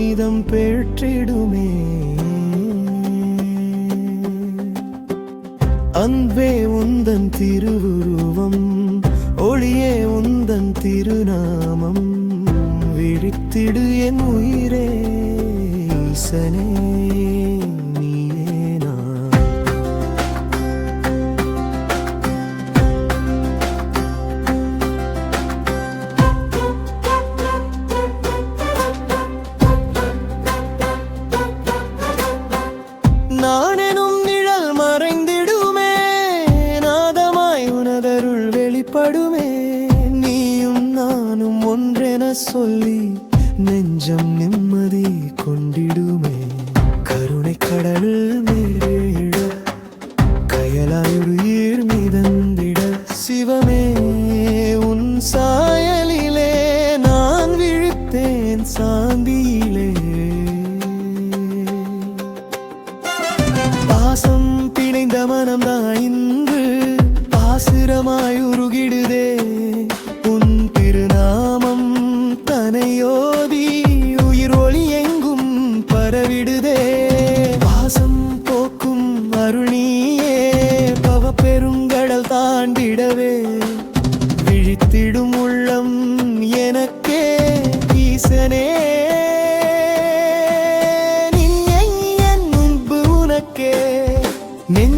புனிதம் பெற்றிடுமே. அன்பே உந்தன் திருவுருவம், ஒளியே உந்தன் திருநாமம், விழித்திடு என் உயிரே ஈசனே. நானெனும் நிழல் மறைந்திடுமே, நாதமாய் உனதருள் வெளிப்படுமே. நீயும் நானும் ஒன்றென சொல்லி நெஞ்சம் நிம்மதி கொண்டிடுமே. கருணை கடல் மேலிட கயலாயுயிர் மிதந்திட, சிவமே உன் சாயலிலே நான் விழித்தேன் சாந்தியிலே. பாசம் பிணைந்த மனம்தான் இன்று பாசுரமாய் உருகிடுதே. உன் திருநாமம் தனையோதி உயிர் ஒளி எங்கும் பரவிடுதே. பாசம் போக்கும் அருணியே பவ பெருங்கடல் தாண்டிடவே. விழித்திடும் உள்ளம் எனக்கே ஈசனே. நின்